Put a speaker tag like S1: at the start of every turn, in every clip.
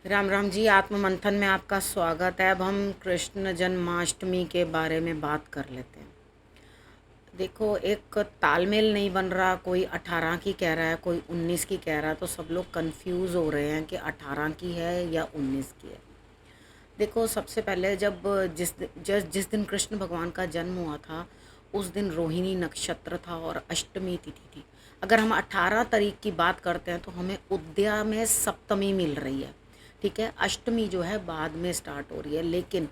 S1: राम राम जी। आत्म मंथन में आपका स्वागत है। अब हम कृष्ण जन्माष्टमी के बारे में बात कर लेते हैं। देखो, एक तालमेल नहीं बन रहा। कोई 18 की कह रहा है, कोई 19 की कह रहा है, तो सब लोग कंफ्यूज हो रहे हैं कि 18 की है या 19 की है। देखो, सबसे पहले जब जिस दिन कृष्ण भगवान का जन्म हुआ था, उस दिन रोहिणी नक्षत्र था और अष्टमी तिथि थी। अगर हम 18 तारीख की बात करते हैं तो हमें उद्या में सप्तमी मिल रही है। ठीक है, अष्टमी जो है बाद में स्टार्ट हो रही है, लेकिन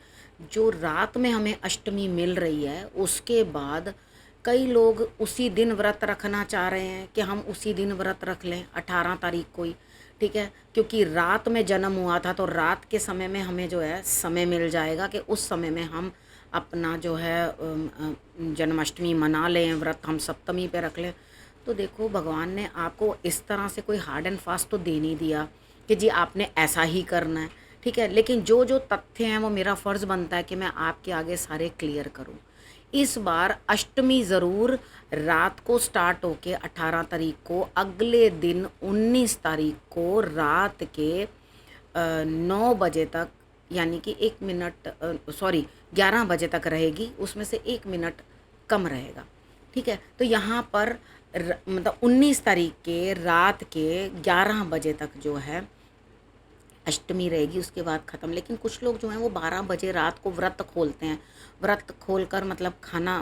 S1: जो रात में हमें अष्टमी मिल रही है उसके बाद कई लोग उसी दिन व्रत रखना चाह रहे हैं कि हम उसी दिन व्रत रख लें 18 तारीख को ही। ठीक है, क्योंकि रात में जन्म हुआ था तो रात के समय में हमें जो है समय मिल जाएगा कि उस समय में हम अपना जो है जन्माष्टमी मना लें, व्रत हम सप्तमी पे रख लें। तो देखो, भगवान ने आपको इस तरह से कोई हार्ड एंड फास्ट तो दे नहीं दिया कि जी आपने ऐसा ही करना है। ठीक है, लेकिन जो जो तथ्य हैं वो मेरा फ़र्ज़ बनता है कि मैं आपके आगे सारे क्लियर करूं। इस बार अष्टमी ज़रूर रात को स्टार्ट होके 18 तारीख को अगले दिन 19 तारीख को रात के 9 बजे तक, यानी कि 1 मिनट, सॉरी, 11 बजे तक रहेगी। उसमें से 1 मिनट कम रहेगा। ठीक है, तो यहाँ पर मतलब 19 तारीख के रात के 11 बजे तक जो है अष्टमी रहेगी, उसके बाद ख़त्म। लेकिन कुछ लोग जो हैं वो 12 बजे रात को व्रत खोलते हैं। व्रत खोलकर मतलब खाना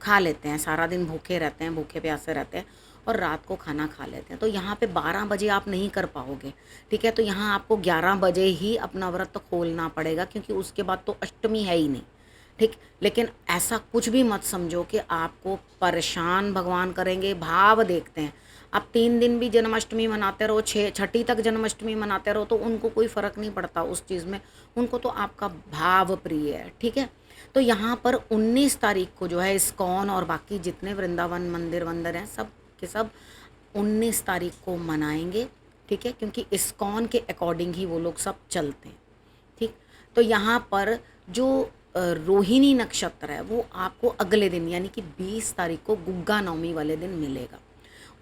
S1: खा लेते हैं, सारा दिन भूखे रहते हैं, भूखे प्यासे रहते हैं और रात को खाना खा लेते हैं। तो यहाँ पे 12 बजे आप नहीं कर पाओगे। ठीक है, तो यहाँ आपको 11 बजे ही अपना व्रत खोलना पड़ेगा, क्योंकि उसके बाद तो अष्टमी है ही नहीं। ठीक, लेकिन ऐसा कुछ भी मत समझो कि आपको परेशान भगवान करेंगे। भाव देखते हैं। आप 3 दिन भी जन्माष्टमी मनाते रहो, छठी तक जन्माष्टमी मनाते रहो, तो उनको कोई फ़र्क नहीं पड़ता उस चीज़ में। उनको तो आपका भाव प्रिय है। ठीक है, तो यहाँ पर 19 तारीख को जो है इस्कॉन और बाकी जितने वृंदावन मंदिर वंदिर हैं सब के सब 19 तारीख को मनाएंगे। ठीक है, क्योंकि इस्कॉन के अकॉर्डिंग ही वो लोग सब चलते हैं। ठीक, तो यहाँ पर जो रोहिणी नक्षत्र है वो आपको अगले दिन यानी कि 20 तारीख को गुग्गा नवमी वाले दिन मिलेगा।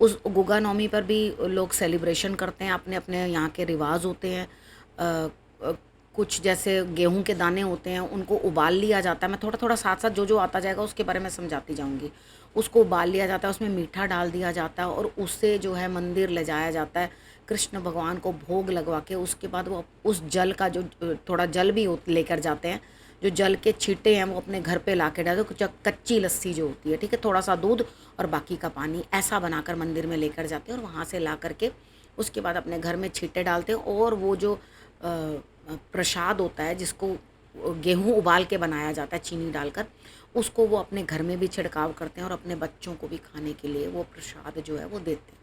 S1: उस गुग्गा नवमी पर भी लोग सेलिब्रेशन करते हैं, अपने अपने यहाँ के रिवाज होते हैं। अ, कुछ जैसे गेहूं के दाने होते हैं, उनको उबाल लिया जाता है। मैं थोड़ा थोड़ा साथ साथ जो जो आता जाएगा उसके बारे में समझाती जाऊंगी। उसको उबाल लिया जाता है, उसमें मीठा डाल दिया जाता है और उससे जो है मंदिर ले जाया जाता है। कृष्ण भगवान को भोग लगवा के उसके बाद वो उस जल का जो थोड़ा जल भी लेकर जाते हैं, जो जल के छींटे हैं वो अपने घर पे ला के डाल दो। कच्ची लस्सी जो होती है, ठीक है, थोड़ा सा दूध और बाकी का पानी ऐसा बनाकर मंदिर में लेकर जाते हैं और वहाँ से ला करके उसके बाद अपने घर में छींटे डालते हैं। और वो जो प्रसाद होता है जिसको गेहूं उबाल के बनाया जाता है चीनी डालकर, उसको वो अपने घर में भी छिड़काव करते हैं और अपने बच्चों को भी खाने के लिए वो प्रसाद जो है वो देते हैं।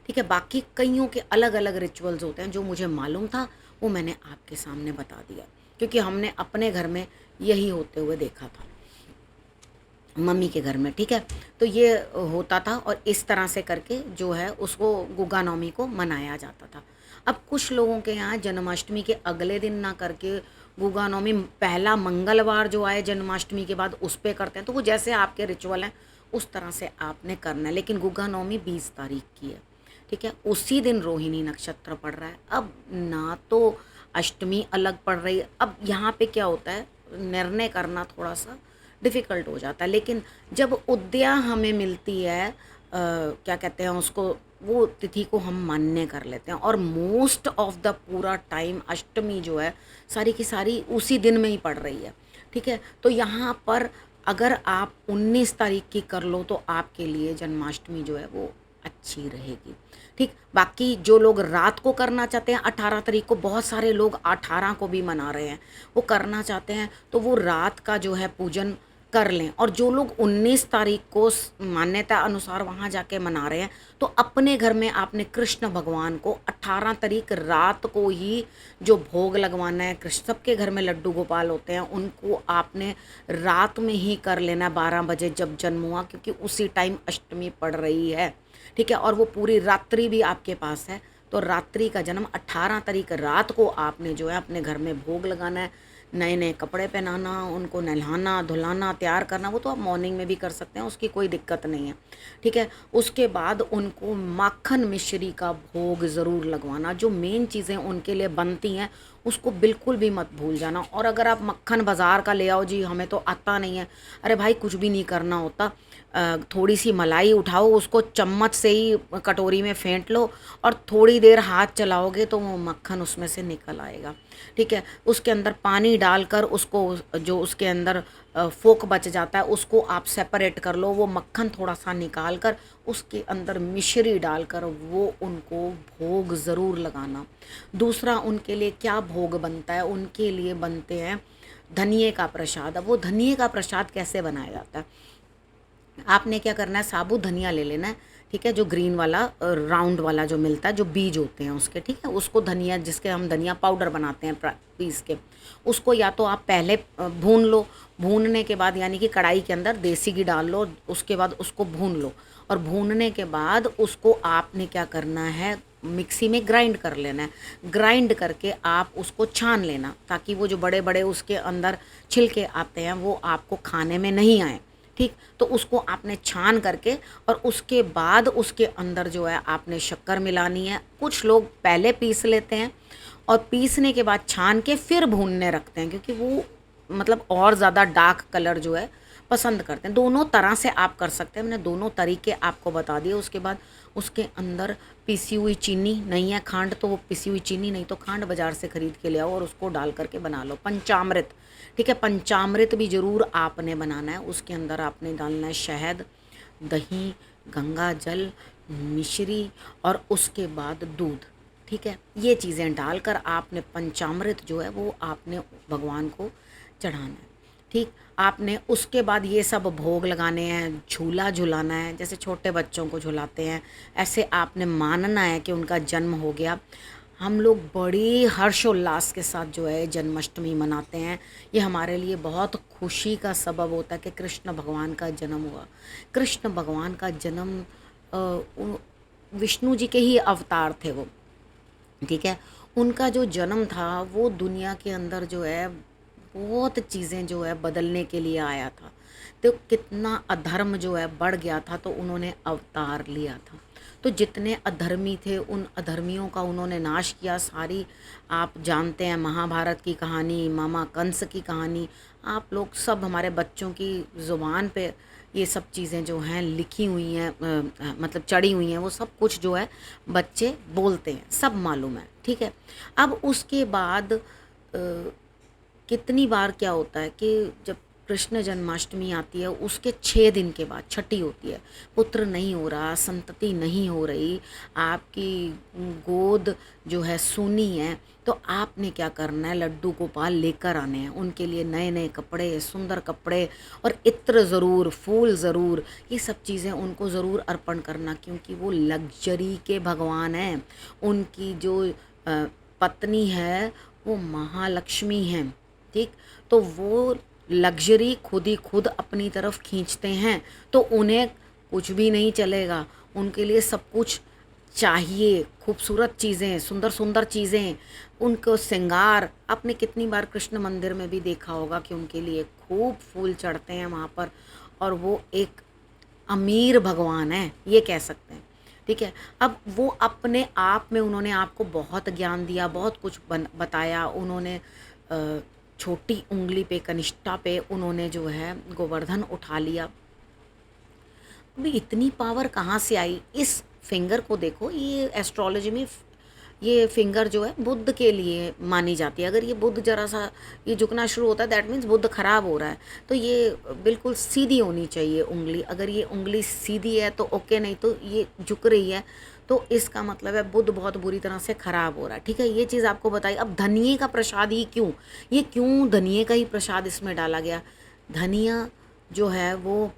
S1: ठीक है, बाकी कईयों के अलग अलग रिचुअल्स होते हैं। जो मुझे मालूम था वो मैंने आपके सामने बता दिया, क्योंकि हमने अपने घर में यही होते हुए देखा था, मम्मी के घर में। ठीक है, तो ये होता था और इस तरह से करके जो है उसको गुग्गा नवमी को मनाया जाता था। अब कुछ लोगों के यहाँ जन्माष्टमी के अगले दिन ना करके गुग्गा नवमी पहला मंगलवार जो आए जन्माष्टमी के बाद उस पर करते हैं। तो वो जैसे आपके रिचुअल हैं उस तरह से आपने करना है। लेकिन गुग्गा नवमी 20 तारीख की है। ठीक है, उसी दिन रोहिणी नक्षत्र पड़ रहा है। अब ना तो अष्टमी अलग पड़ रही है। अब यहाँ पे क्या होता है, निर्णय करना थोड़ा सा डिफ़िकल्ट हो जाता है। लेकिन जब उद्या हमें मिलती है, क्या कहते हैं उसको, वो तिथि को हम मान्य कर लेते हैं। और मोस्ट ऑफ द पूरा टाइम अष्टमी जो है सारी की सारी उसी दिन में ही पड़ रही है। ठीक है, तो यहाँ पर अगर आप 19 तारीख की कर लो तो आपके लिए जन्माष्टमी जो है वो अच्छी रहेगी। ठीक, बाकी जो लोग रात को करना चाहते हैं 18 तारीख को, बहुत सारे लोग 18 को भी मना रहे हैं, वो करना चाहते हैं तो वो रात का जो है पूजन कर लें। और जो लोग 19 तारीख को मान्यता अनुसार वहाँ जाके मना रहे हैं, तो अपने घर में आपने कृष्ण भगवान को 18 तारीख रात को ही जो भोग लगवाना है, कृष्ण सबके घर में लड्डू गोपाल होते हैं, उनको आपने रात में ही कर लेना 12 बजे जब जन्म हुआ, क्योंकि उसी टाइम अष्टमी पड़ रही है। ठीक है, और वो पूरी रात्रि भी आपके पास है। तो रात्रि का जन्म 18 तारीख रात को आपने जो है अपने घर में भोग लगाना है। नए नए कपड़े पहनाना, उनको नहलाना धुलाना तैयार करना, वो तो आप मॉर्निंग में भी कर सकते हैं, उसकी कोई दिक्कत नहीं है, ठीक है। उसके बाद उनको माखन मिश्री का भोग ज़रूर लगवाना। जो मेन चीज़ें उनके लिए बनती हैं उसको बिल्कुल भी मत भूल जाना। और अगर आप मक्खन बाज़ार का ले आओ, जी हमें तो आता नहीं है, अरे भाई कुछ भी नहीं करना होता। थोड़ी सी मलाई उठाओ, उसको चम्मच से ही कटोरी में फेंट लो और थोड़ी देर हाथ चलाओगे तो वो मक्खन उसमें से निकल आएगा, ठीक है। उसके अंदर पानी डालकर उसको, जो उसके अंदर फोक बच जाता है उसको आप सेपरेट कर लो, वो मक्खन थोड़ा सा निकाल कर उसके अंदर मिश्री डालकर वो उनको भोग ज़रूर लगाना। दूसरा उनके लिए क्या भोग बनता है, उनके लिए बनते हैं धनिए का प्रसाद। अब वो धनिए का प्रसाद कैसे बनाया जाता है, आपने क्या करना है, साबुत धनिया ले लेना है, ठीक है, जो ग्रीन वाला राउंड वाला जो मिलता है, जो बीज होते हैं उसके, ठीक है, उसको धनिया, जिसके हम धनिया पाउडर बनाते हैं पीस के, उसको या तो आप पहले भून लो, भूनने के बाद यानी कि कढ़ाई के अंदर देसी घी डाल लो, उसके बाद उसको भून लो, और भूनने के बाद उसको आपने क्या करना है, मिक्सी में ग्राइंड कर लेना है। ग्राइंड करके आप उसको छान लेना, ताकि वो जो बड़े बड़े उसके अंदर छिलके आते हैं वो आपको खाने में नहीं आए, ठीक। तो उसको आपने छान करके और उसके बाद उसके अंदर जो है आपने शक्कर मिलानी है। कुछ लोग पहले पीस लेते हैं और पीसने के बाद छान के फिर भूनने रखते हैं, क्योंकि वो मतलब और ज़्यादा डार्क कलर जो है पसंद करते हैं। दोनों तरह से आप कर सकते हैं, मैंने दोनों तरीके आपको बता दिए। उसके बाद उसके अंदर पिसी हुई चीनी, नहीं है खांड तो वो पिसी हुई चीनी, नहीं तो खांड बाज़ार से ख़रीद के ले आओ और उसको डाल करके बना लो पंचामृत, ठीक है। पंचामृत भी ज़रूर आपने बनाना है। उसके अंदर आपने डालना है शहद, दही, गंगा जल, मिश्री और उसके बाद दूध, ठीक है। ये चीज़ें डालकर आपने पंचामृत जो है वो आपने भगवान को चढ़ाना है, ठीक। आपने उसके बाद ये सब भोग लगाने हैं, झूला झुलाना है, जैसे छोटे बच्चों को झुलाते हैं, ऐसे आपने मानना है कि उनका जन्म हो गया। हम लोग बड़ी हर्षोल्लास के साथ जो है जन्माष्टमी मनाते हैं। ये हमारे लिए बहुत खुशी का सबब होता है कि कृष्ण भगवान का जन्म हुआ। कृष्ण भगवान का जन्म विष्णु जी के ही अवतार थे वो, ठीक है। उनका जो जन्म था वो दुनिया के अंदर जो है बहुत चीज़ें जो है बदलने के लिए आया था। तो कितना अधर्म जो है बढ़ गया था, तो उन्होंने अवतार लिया था। तो जितने अधर्मी थे उन अधर्मियों का उन्होंने नाश किया। सारी आप जानते हैं महाभारत की कहानी, मामा कंस की कहानी, आप लोग सब हमारे बच्चों की ज़ुबान पे ये सब चीज़ें जो हैं लिखी हुई हैं, मतलब चढ़ी हुई हैं, वो सब कुछ जो है बच्चे बोलते हैं, सब मालूम है, ठीक है। अब उसके बाद कितनी बार क्या होता है कि जब कृष्ण जन्माष्टमी आती है उसके 6 दिन के बाद छठी होती है, पुत्र नहीं हो रहा, संतति नहीं हो रही, आपकी गोद जो है सूनी है, तो आपने क्या करना है, लड्डू गोपाल लेकर आने हैं। उनके लिए नए नए कपड़े, सुंदर कपड़े और इत्र ज़रूर, फूल ज़रूर, ये सब चीज़ें उनको ज़रूर अर्पण करना, क्योंकि वो लग्जरी के भगवान हैं। उनकी जो पत्नी है वो महालक्ष्मी हैं, ठीक। तो वो लग्जरी खुद ही खुद अपनी तरफ खींचते हैं, तो उन्हें कुछ भी नहीं चलेगा, उनके लिए सब कुछ चाहिए, खूबसूरत चीज़ें, सुंदर सुंदर चीज़ें, उनको श्रृंगार। आपने कितनी बार कृष्ण मंदिर में भी देखा होगा कि उनके लिए खूब फूल चढ़ते हैं वहाँ पर, और वो एक अमीर भगवान है, ये कह सकते हैं, ठीक है। अब वो अपने आप में उन्होंने आपको बहुत ज्ञान दिया, बहुत कुछ बताया। उन्होंने छोटी उंगली पे, कनिष्ठा पे उन्होंने जो है गोवर्धन उठा लिया। अभी इतनी पावर कहाँ से आई? इस फिंगर को देखो, ये एस्ट्रोलॉजी में ये फिंगर जो है बुध के लिए मानी जाती है। अगर ये बुध जरा सा ये झुकना शुरू होता है, दैट मीन्स बुध खराब हो रहा है। तो ये बिल्कुल सीधी होनी चाहिए उंगली। अगर ये उंगली सीधी है तो ओके, नहीं तो ये झुक रही है तो इसका मतलब है बुध बहुत बुरी तरह से खराब हो रहा है, ठीक है। ये चीज़ आपको बताई। अब धनिए का प्रसाद ही क्यों, ये क्यों धनिए का ही प्रसाद इसमें डाला गया? धनिया जो है वो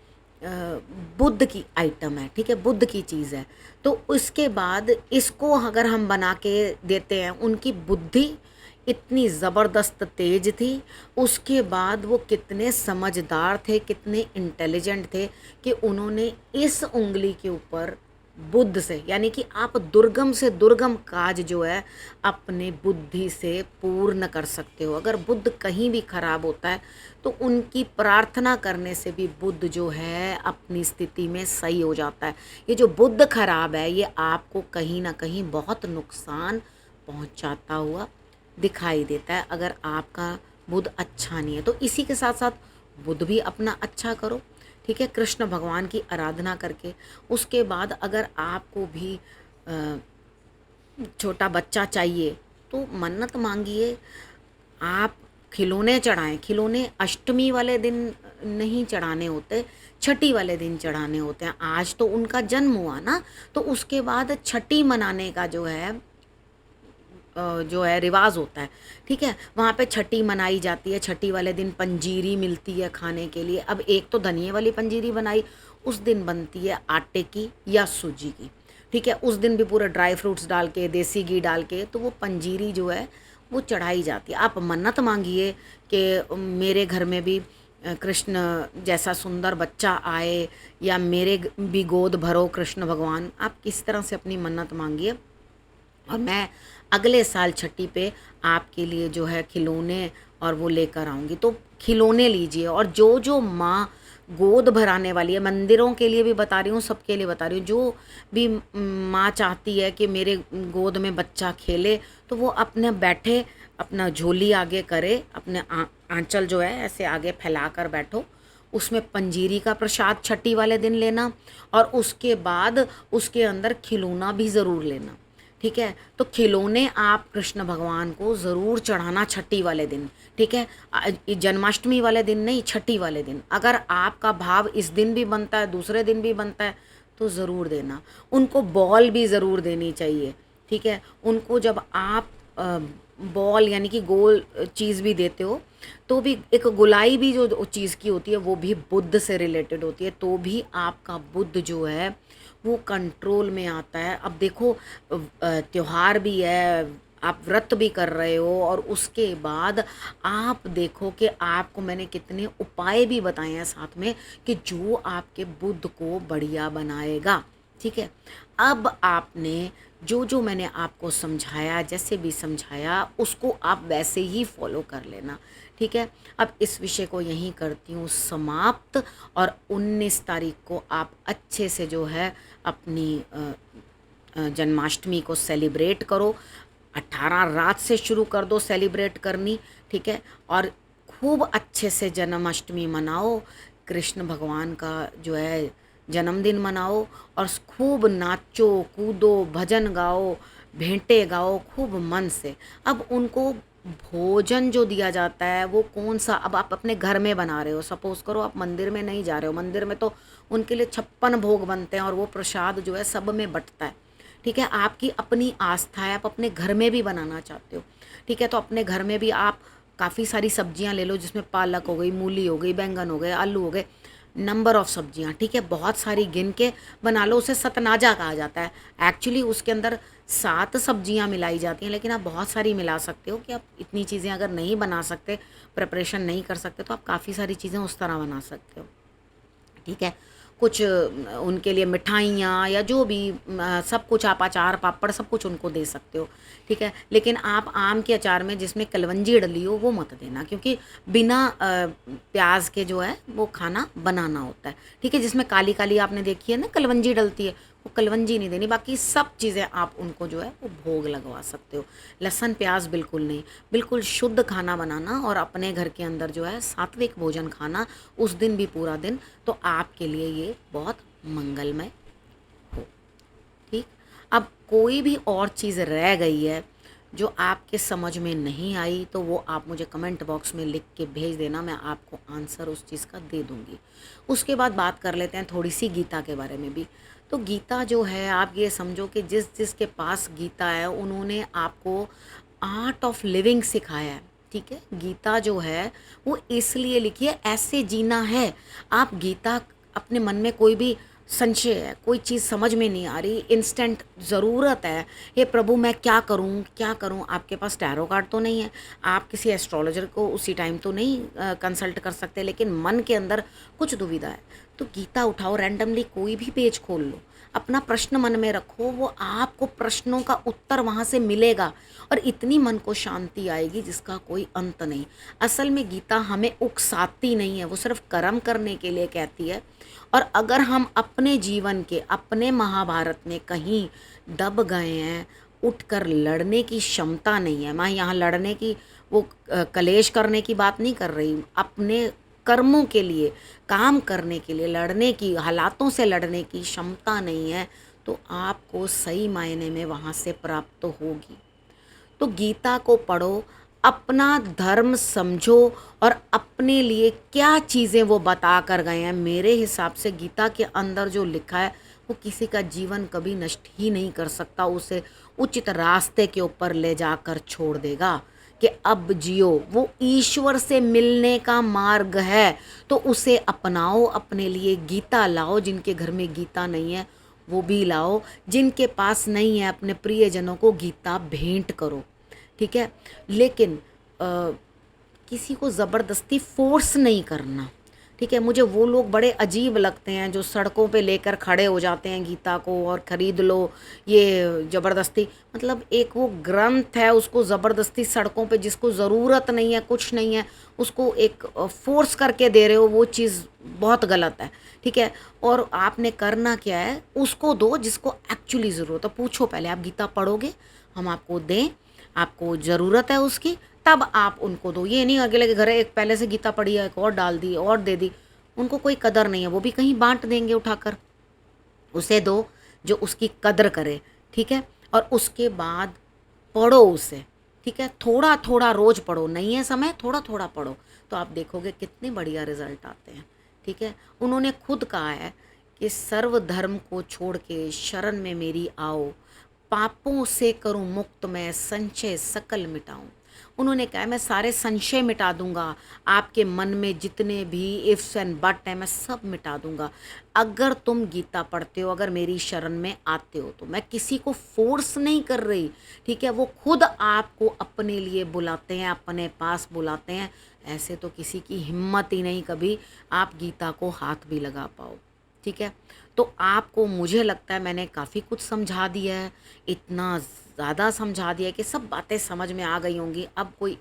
S1: बुध की आइटम है, ठीक है, बुध की चीज़ है। तो उसके बाद इसको अगर हम बना के देते हैं, उनकी बुद्धि इतनी ज़बरदस्त तेज थी, उसके बाद वो कितने समझदार थे, कितने इंटेलिजेंट थे कि उन्होंने इस उंगली के ऊपर बुद्ध से, यानी कि आप दुर्गम से दुर्गम काज जो है अपने बुद्धि से पूर्ण कर सकते हो। अगर बुद्ध कहीं भी खराब होता है तो उनकी प्रार्थना करने से भी बुद्ध जो है अपनी स्थिति में सही हो जाता है। ये जो बुद्ध खराब है ये आपको कहीं ना कहीं बहुत नुकसान पहुंचाता हुआ दिखाई देता है, अगर आपका बुद्ध अच्छा नहीं है। तो इसी के साथ साथ बुद्ध भी अपना अच्छा करो, ठीक है, कृष्ण भगवान की आराधना करके। उसके बाद अगर आपको भी छोटा बच्चा चाहिए तो मन्नत मांगिए, आप खिलौने चढ़ाएं। खिलौने अष्टमी वाले दिन नहीं चढ़ाने होते, छठी वाले दिन चढ़ाने होते हैं। आज तो उनका जन्म हुआ ना, तो उसके बाद छठी मनाने का जो है रिवाज होता है, ठीक है। वहाँ पे छठी मनाई जाती है, छठी वाले दिन पंजीरी मिलती है खाने के लिए। अब एक तो धनिये वाली पंजीरी बनाई, उस दिन बनती है आटे की या सूजी की, ठीक है। उस दिन भी पूरे ड्राई फ्रूट्स डाल के, देसी घी डाल के, तो वो पंजीरी जो है वो चढ़ाई जाती है। आप मन्नत मांगिए कि मेरे घर में भी कृष्ण जैसा सुंदर बच्चा आए, या मेरे भी गोद भरो कृष्ण भगवान। आप किस तरह से अपनी मन्नत मांगिए, और मैं अगले साल छठी पे आपके लिए जो है खिलौने और वो लेकर आऊँगी। तो खिलौने लीजिए, और जो जो माँ गोद भराने वाली है, मंदिरों के लिए भी बता रही हूँ, सबके लिए बता रही हूँ, जो भी माँ चाहती है कि मेरे गोद में बच्चा खेले, तो वो अपने बैठे अपना झोली आगे करे, अपने आंचल जो है ऐसे आगे फैला कर बैठो, उसमें पंजीरी का प्रसाद छठी वाले दिन लेना, और उसके बाद उसके अंदर खिलौना भी ज़रूर लेना, ठीक है। तो खिलौने आप कृष्ण भगवान को ज़रूर चढ़ाना छठी वाले दिन, ठीक है। जन्माष्टमी वाले दिन नहीं, छठी वाले दिन। अगर आपका भाव इस दिन भी बनता है, दूसरे दिन भी बनता है, तो ज़रूर देना। उनको बॉल भी ज़रूर देनी चाहिए, ठीक है। उनको जब आप बॉल यानी कि गोल चीज़ भी देते हो, तो भी एक गुलाई भी जो चीज़ की होती है वो भी बुद्ध से रिलेटेड होती है, तो भी आपका बुद्ध जो है वो कंट्रोल में आता है। अब देखो त्योहार भी है, आप व्रत भी कर रहे हो, और उसके बाद आप देखो कि आपको मैंने कितने उपाय भी बताए हैं साथ में, कि जो आपके बुद्ध को बढ़िया बनाएगा, ठीक है। अब आपने जो जो मैंने आपको समझाया, जैसे भी समझाया, उसको आप वैसे ही फॉलो कर लेना, ठीक है। अब इस विषय को यहीं करती हूँ समाप्त, और 19 तारीख को आप अच्छे से जो है अपनी जन्माष्टमी को सेलिब्रेट करो। 18 रात से शुरू कर दो सेलिब्रेट करनी, ठीक है। और खूब अच्छे से जन्माष्टमी मनाओ, कृष्ण भगवान का जो है जन्मदिन मनाओ, और खूब नाचो कूदो, भजन गाओ, भेंटे गाओ खूब मन से। अब उनको भोजन जो दिया जाता है वो कौन सा, अब आप अपने घर में बना रहे हो, सपोज करो आप मंदिर में नहीं जा रहे हो, मंदिर में तो उनके लिए 56 भोग बनते हैं, और वो प्रसाद जो है सब में बंटता है, ठीक है। आपकी अपनी आस्था है, आप अपने घर में भी बनाना चाहते हो, ठीक है। तो अपने घर में भी आप काफ़ी सारी सब्जियां ले लो, जिसमें पालक हो गई, मूली हो गई, बैंगन हो गए, आलू हो गए, नंबर ऑफ़ सब्जियां, ठीक है। बहुत सारी गिन के बना लो, उसे सतनाजा कहा जाता है। एक्चुअली उसके अंदर 7 सब्जियां मिलाई जाती हैं, लेकिन आप बहुत सारी मिला सकते हो, कि आप इतनी चीज़ें अगर नहीं बना सकते, प्रिपरेशन नहीं कर सकते, तो आप काफ़ी सारी चीज़ें उस तरह बना सकते हो, ठीक है। कुछ उनके लिए मिठाइयाँ या जो भी सब कुछ आप अचार पापड़ सब कुछ उनको दे सकते हो, ठीक है। लेकिन आप आम के अचार में जिसमें कलवंजी डली हो वो मत देना, क्योंकि बिना प्याज के जो है वो खाना बनाना होता है, ठीक है। जिसमें काली काली आपने देखी है ना कलवंजी डलती है, वो कलवंजी नहीं देनी। बाकी सब चीज़ें आप उनको जो है वो भोग लगवा सकते हो। लहसुन प्याज बिल्कुल नहीं, बिल्कुल शुद्ध खाना बनाना, और अपने घर के अंदर जो है सात्विक भोजन खाना उस दिन भी पूरा दिन, तो आपके लिए ये बहुत मंगलमय हो, ठीक। अब कोई भी और चीज़ रह गई है जो आपके समझ में नहीं आई, तो वो आप मुझे कमेंट बॉक्स में लिख के भेज देना, मैं आपको आंसर उस चीज़ का दे दूँगी। उसके बाद बात कर लेते हैं थोड़ी सी गीता के बारे में भी। तो गीता जो है, आप ये समझो कि जिस जिसके पास गीता है उन्होंने आपको आर्ट ऑफ लिविंग सिखाया है, ठीक है। गीता जो है वो इसलिए लिखी है, ऐसे जीना है। आप गीता अपने मन में कोई भी संशय है, कोई चीज़ समझ में नहीं आ रही, इंस्टेंट ज़रूरत है, हे प्रभु मैं क्या करूं क्या करूं, आपके पास टैरो कार्ड तो नहीं है, आप किसी एस्ट्रोलॉजर को उसी टाइम तो नहीं कंसल्ट कर सकते, लेकिन मन के अंदर कुछ दुविधा है, तो गीता उठाओ, रैंडमली कोई भी पेज खोल लो, अपना प्रश्न मन में रखो, वो आपको प्रश्नों का उत्तर वहाँ से मिलेगा और इतनी मन को शांति आएगी जिसका कोई अंत नहीं। असल में गीता हमें उकसाती नहीं है, वो सिर्फ कर्म करने के लिए कहती है। और अगर हम अपने जीवन के, अपने महाभारत में कहीं दब गए हैं, उठकर लड़ने की क्षमता नहीं है, मैं यहाँ लड़ने की वो कलेश करने की बात नहीं कर रही, अपने कर्मों के लिए, काम करने के लिए लड़ने की, हालातों से लड़ने की क्षमता नहीं है, तो आपको सही मायने में वहाँ से प्राप्त तो होगी। तो गीता को पढ़ो, अपना धर्म समझो और अपने लिए क्या चीज़ें वो बता कर गए हैं। मेरे हिसाब से गीता के अंदर जो लिखा है वो किसी का जीवन कभी नष्ट ही नहीं कर सकता, उसे उचित रास्ते के ऊपर ले जाकर छोड़ देगा कि अब जियो। वो ईश्वर से मिलने का मार्ग है, तो उसे अपनाओ, अपने लिए गीता लाओ। जिनके घर में गीता नहीं है वो भी लाओ, जिनके पास नहीं है अपने प्रियजनों को गीता भेंट करो, ठीक है। लेकिन किसी को ज़बरदस्ती फोर्स नहीं करना, ठीक है। मुझे वो लोग बड़े अजीब लगते हैं जो सड़कों पे लेकर खड़े हो जाते हैं गीता को और ख़रीद लो, ये ज़बरदस्ती। मतलब एक वो ग्रंथ है, उसको ज़बरदस्ती सड़कों पे जिसको ज़रूरत नहीं है, कुछ नहीं है, उसको एक फोर्स करके दे रहे हो, वो चीज़ बहुत गलत है, ठीक है। और आपने करना क्या है, उसको दो जिसको एक्चुअली ज़रूरत है। पूछो पहले, आप गीता पढ़ोगे, हम आपको दें, आपको ज़रूरत है उसकी, तब आप उनको दो। ये नहीं अगले के घर एक पहले से गीता पढ़ी है, एक और डाल दी और दे दी, उनको कोई कदर नहीं है, वो भी कहीं बांट देंगे उठाकर। उसे दो जो उसकी कदर करे, ठीक है। और उसके बाद पढ़ो उसे, ठीक है। थोड़ा थोड़ा रोज़ पढ़ो, नहीं है समय थोड़ा थोड़ा पढ़ो, तो आप देखोगे कितने बढ़िया रिजल्ट आते हैं, ठीक है। उन्होंने खुद कहा है कि सर्वधर्म को छोड़ के शरण में मेरी आओ, पापों से करूं मुक्त मैं, संशय सकल मिटाऊं। उन्होंने कहा मैं सारे संशय मिटा दूंगा, आपके मन में जितने भी इफ्स एंड बट हैं मैं सब मिटा दूंगा अगर तुम गीता पढ़ते हो, अगर मेरी शरण में आते हो तो। मैं किसी को फोर्स नहीं कर रही, ठीक है। वो खुद आपको अपने लिए बुलाते हैं, अपने पास बुलाते हैं। ऐसे तो किसी की हिम्मत ही नहीं कभी आप गीता को हाथ भी लगा पाओ, ठीक है। तो आपको, मुझे लगता है मैंने काफ़ी कुछ समझा दिया है, इतना ज़्यादा समझा दिया है कि सब बातें समझ में आ गई होंगी, अब कोई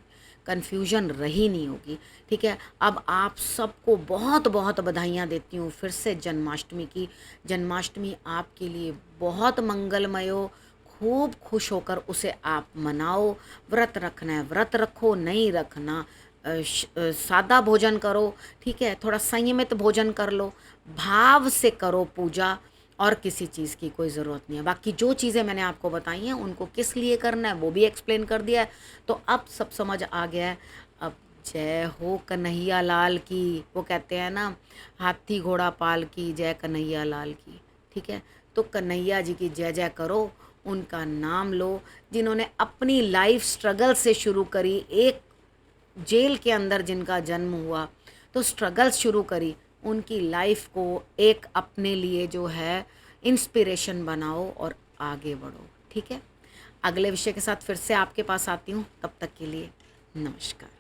S1: कन्फ्यूजन रही नहीं होगी, ठीक है। अब आप सबको बहुत बहुत बधाइयाँ देती हूँ फिर से जन्माष्टमी की। जन्माष्टमी आपके लिए बहुत मंगलमय हो, खूब खुश होकर उसे आप मनाओ। व्रत रखना है व्रत रखो, नहीं रखना सादा भोजन करो, ठीक है। थोड़ा संयमित भोजन कर लो, भाव से करो पूजा, और किसी चीज़ की कोई ज़रूरत नहीं है। बाकी जो चीज़ें मैंने आपको बताई हैं उनको किस लिए करना है वो भी एक्सप्लेन कर दिया है, तो अब सब समझ आ गया है। अब जय हो कन्हैया लाल की, वो कहते हैं ना हाथी घोड़ा पाल की, जय कन्हैया लाल की, ठीक है। तो कन्हैया जी की जय जय करो, उनका नाम लो, जिन्होंने अपनी लाइफ स्ट्रगल से शुरू करी, एक जेल के अंदर जिनका जन्म हुआ तो स्ट्रगल शुरू करी, उनकी लाइफ को एक अपने लिए जो है इंस्पिरेशन बनाओ और आगे बढ़ो, ठीक है। अगले विषय के साथ फिर से आपके पास आती हूँ, तब तक के लिए नमस्कार।